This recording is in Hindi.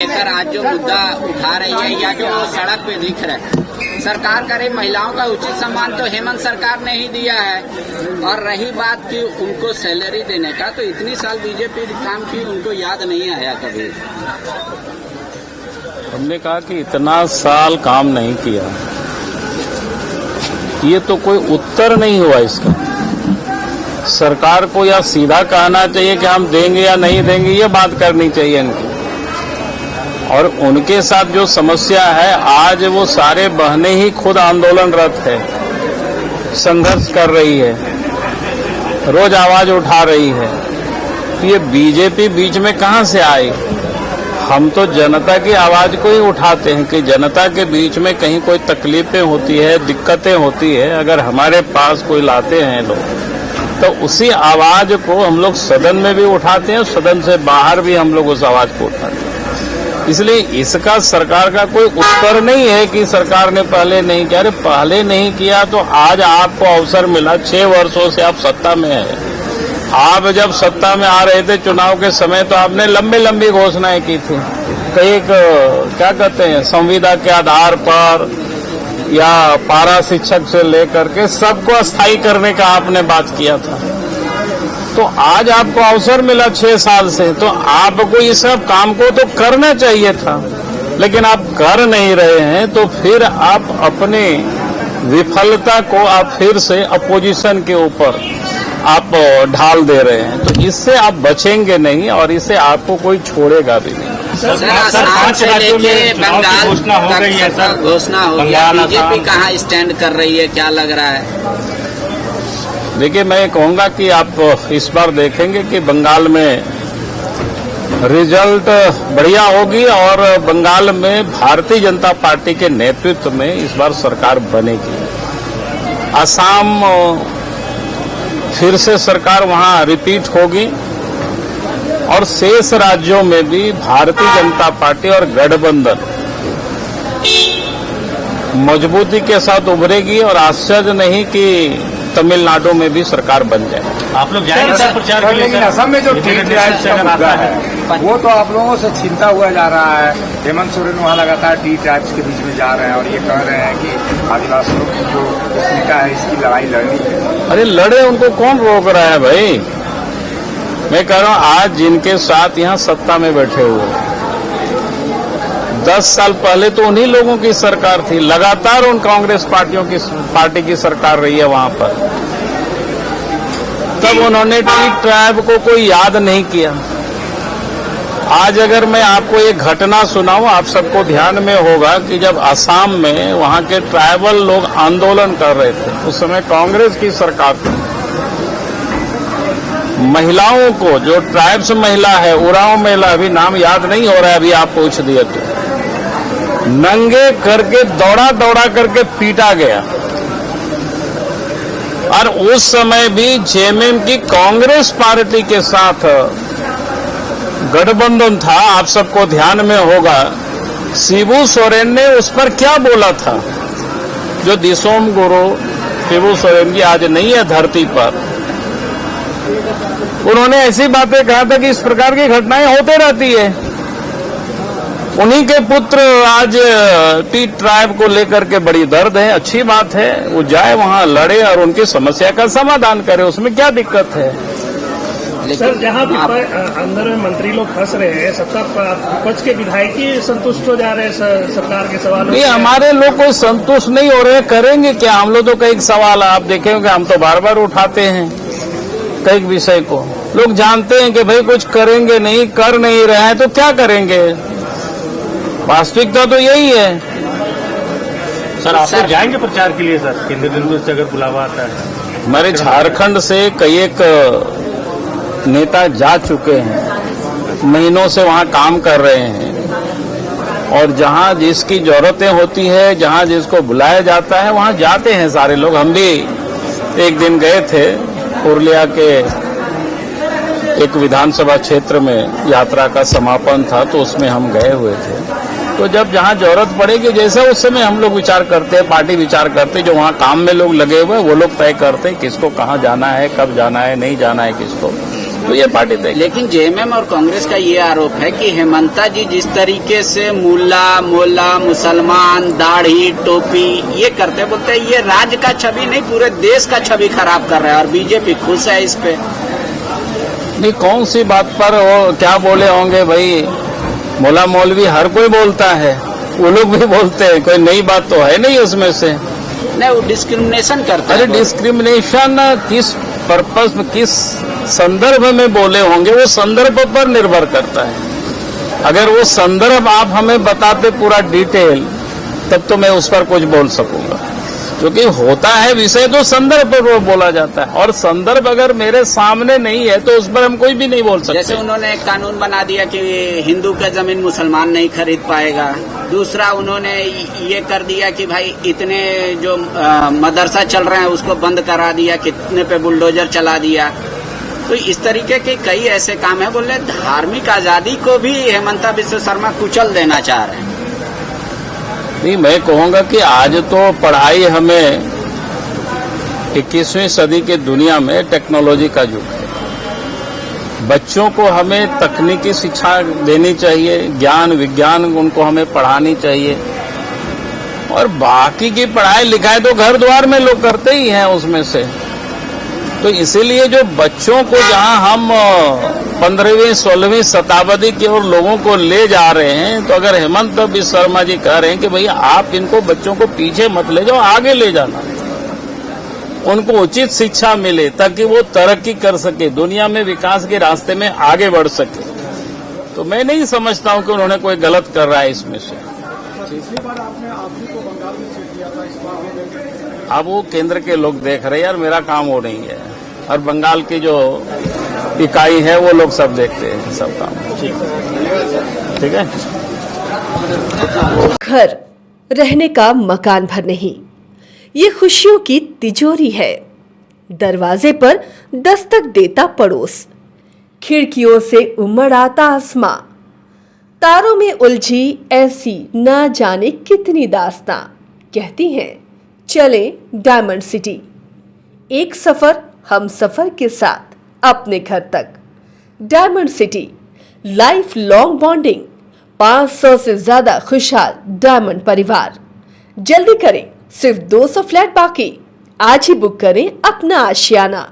लेकर आज जो मुद्दा उठा रही है या जो सड़क पे दिख रहा है, सरकार करे महिलाओं का उचित सम्मान तो हेमंत सरकार ने ही दिया है। और रही बात की उनको सैलरी देने का, तो इतनी साल बीजेपी काम की, उनको याद नहीं आया कभी। हमने कहा कि इतना साल काम नहीं किया, ये तो कोई उत्तर नहीं हुआ इसका। सरकार को या सीधा कहना चाहिए कि हम देंगे या नहीं देंगे, ये बात करनी चाहिए इनको। और उनके साथ जो समस्या है, आज वो सारे बहनें ही खुद आंदोलनरत है, संघर्ष कर रही है, रोज आवाज उठा रही है। ये बीजेपी बीच में कहां से आई? हम तो जनता की आवाज को ही उठाते हैं कि जनता के बीच में कहीं कोई तकलीफें होती है, दिक्कतें होती है, अगर हमारे पास कोई लाते हैं लोग, तो उसी आवाज को हम लोग सदन में भी उठाते हैं, सदन से बाहर भी हम लोग उस आवाज को उठाते हैं। इसलिए इसका सरकार का कोई उत्तर नहीं है कि सरकार ने पहले नहीं किया। अरे पहले नहीं किया तो आज आपको अवसर मिला, 6 वर्षों से आप सत्ता में है। आप जब सत्ता में आ रहे थे चुनाव के समय, तो आपने लंबी लंबी घोषणाएं की थी। कई क्या कहते हैं, संविदा के आधार पर या पारा शिक्षक से लेकर के सबको अस्थायी करने का आपने बात किया था। तो आज आपको अवसर मिला 6 साल से, तो आपको इस सब काम को तो करना चाहिए था, लेकिन आप कर नहीं रहे हैं। तो फिर आप अपने विफलता को आप फिर से अपोजिशन के ऊपर आप ढाल दे रहे हैं, तो इससे आप बचेंगे नहीं और इससे आपको कोई छोड़ेगा भी नहीं। सरकार से लेके बंगाल घोषणा हो गई है, सर घोषणा हो गया, बीजेपी कहाँ स्टैंड कर रही है, क्या लग रहा है? देखिए, मैं कहूंगा कि आप इस बार देखेंगे कि बंगाल में रिजल्ट बढ़िया होगी और बंगाल में भारतीय जनता पार्टी के नेतृत्व में इस बार सरकार बनेगी। असम फिर से सरकार वहां रिपीट होगी और शेष राज्यों में भी भारतीय जनता पार्टी और गठबंधन मजबूती के साथ उभरेगी और आश्चर्य नहीं कि तमिलनाडु में भी सरकार बन जाए। आप लोग जाएंगे सर प्रचार के लिए? लेकिन असम में जो टी-ट्राइब्स का मुद्दा है, वो तो आप लोगों से छीनता हुआ जा रहा है। हेमंत सोरेन वहाँ लगातार टी-ट्राइब्स के बीच में जा रहे हैं और ये कह रहे हैं कि आदिवासियों की जो अस्मिता है, इसकी लड़ाई लड़नी है। अरे लड़े, उनको कौन रोक रहा है भाई? मैं कह रहा हूँ, आज जिनके साथ यहाँ सत्ता में बैठे हुए 10 साल पहले तो उन्हीं लोगों की सरकार थी, लगातार उन कांग्रेस पार्टी की सरकार रही है वहां पर। तब उन्होंने टी-ट्राइब को कोई याद नहीं किया। आज अगर मैं आपको एक घटना सुनाऊं, आप सबको ध्यान में होगा कि जब असम में वहां के ट्राइबल लोग आंदोलन कर रहे थे, उस समय कांग्रेस की सरकार थी। महिलाओं को, जो ट्राइब्स महिला है, उरांव महिला, अभी नाम याद नहीं हो रहा है, अभी आप पूछ दिए तो, नंगे करके दौड़ा दौड़ा करके पीटा गया। और उस समय भी जेएमएम की कांग्रेस पार्टी के साथ गठबंधन था। आप सबको ध्यान में होगा शिबू सोरेन ने उस पर क्या बोला था। जो दिसोम गुरु शिबू सोरेन जी आज नहीं है धरती पर, उन्होंने ऐसी बातें कहा था कि इस प्रकार की घटनाएं होते रहती है। उन्हीं के पुत्र आज टी-ट्राइब को लेकर के बड़ी दर्द है। अच्छी बात है, वो जाए वहां लड़े और उनकी समस्या का समाधान करे, उसमें क्या दिक्कत है? सर, जहां अंदर मंत्री लोग फंस रहे हैं, सत्ता विपक्ष के विधायक ही संतुष्ट हो जा रहे हैं सरकार के सवालों से। हमारे लोग कोई संतुष्ट नहीं हो रहे, करेंगे क्या? हम लोग तो कई सवाल आप देखेंगे, हम तो बार बार उठाते हैं कई विषय को। लोग जानते हैं कि भाई कुछ करेंगे नहीं, कर नहीं रहे हैं, तो क्या करेंगे? वास्तविकता तो यही है। सर, आप लोग जाएंगे प्रचार के लिए? सर, केंद्र बिंदु से अगर बुलावा आता है? हमारे झारखंड से कई एक नेता जा चुके हैं, महीनों से वहां काम कर रहे हैं, और जहां जिसकी जरूरतें होती है, जहां जिसको बुलाया जाता है, वहां जाते हैं सारे लोग। हम भी एक दिन गए थे, पुरुलिया के एक विधानसभा क्षेत्र में यात्रा का समापन था, तो उसमें हम गए हुए थे। तो जब जहां जरूरत पड़ेगी, जैसा उस समय हम लोग विचार करते हैं, पार्टी विचार करते हैं, जो वहां काम में लोग लगे हुए हैं वो लोग तय करते हैं किसको कहां जाना है, कब जाना है, नहीं जाना है किसको। तो ये पार्टी देगी। लेकिन जेएमएम और कांग्रेस का ये आरोप है कि हेमंता जी जिस तरीके से मुल्ला मोला मुसलमान दाढ़ी टोपी ये करते बोलते हैं, ये राज्य का छवि नहीं पूरे देश का छवि खराब कर रहा है और बीजेपी खुश है इस पे। नहीं, कौन सी बात पर वो क्या बोले होंगे भाई? मौला मौलवी हर कोई बोलता है, वो लोग भी बोलते हैं, कोई नई बात तो है नहीं उसमें से। नहीं, वो डिस्क्रिमिनेशन करते हैं। अरे डिस्क्रिमिनेशन किस पर्पस में, किस संदर्भ में बोले होंगे, वो संदर्भ पर निर्भर करता है। अगर वो संदर्भ आप हमें बताते पूरा डिटेल, तब तो मैं उस पर कुछ बोल सकूंगा, क्योंकि होता है विषय तो संदर्भ पर वो बोला जाता है, और संदर्भ अगर मेरे सामने नहीं है तो उस पर हम कोई भी नहीं बोल सकते। जैसे उन्होंने एक कानून बना दिया कि हिंदू का जमीन मुसलमान नहीं खरीद पाएगा। दूसरा उन्होंने ये कर दिया कि भाई इतने जो मदरसा चल रहे हैं उसको बंद करा दिया, कितने पे बुलडोजर चला दिया। तो इस तरीके के कई ऐसे काम है। बोले धार्मिक आजादी को भी हेमंता बिस्व शर्मा कुचल देना चाह रहे हैं। नहीं, मैं कहूंगा कि आज तो पढ़ाई हमें 21वीं सदी के दुनिया में टेक्नोलॉजी का युग है। बच्चों को हमें तकनीकी शिक्षा देनी चाहिए, ज्ञान विज्ञान उनको हमें पढ़ानी चाहिए, और बाकी की पढ़ाई लिखाई तो घर द्वार में लोग करते ही हैं उसमें से। तो इसीलिए जो बच्चों को जहां हम 15वीं 16वीं शताब्दी की ओर लोगों को ले जा रहे हैं, तो अगर हेमंत बिस्व शर्मा जी कह रहे हैं कि भैया आप इनको बच्चों को पीछे मत ले जाओ, आगे ले जाना, उनको उचित शिक्षा मिले ताकि वो तरक्की कर सके, दुनिया में विकास के रास्ते में आगे बढ़ सके, तो मैं नहीं समझता हूं कि उन्होंने कोई गलत कर रहा है इसमें से। पिछली बार आपने आप को बंगाल में सीट दिया था, इस बार अब वो केंद्र के लोग देख रहे हैं यार, मेरा काम वो नहीं है, और बंगाल की जो इकाई है वो लोग सब देखते हैं सब काम। ठीक है। घर रहने का मकान भर नहीं, ये खुशियों की तिजोरी है। दरवाजे पर दस्तक देता पड़ोस, खिड़कियों से उमड़ आता आसमां, तारों में उलझी ऐसी ना जाने कितनी दास्तां। कहती हैं चले डायमंड सिटी, एक सफर हम सफर के साथ अपने घर तक। Diamond city, life long bonding, 500 से ज्यादा खुशहाल डायमंड परिवार। जल्दी करें, सिर्फ 200 फ्लैट बाकी। आज ही बुक करें अपना आशियाना।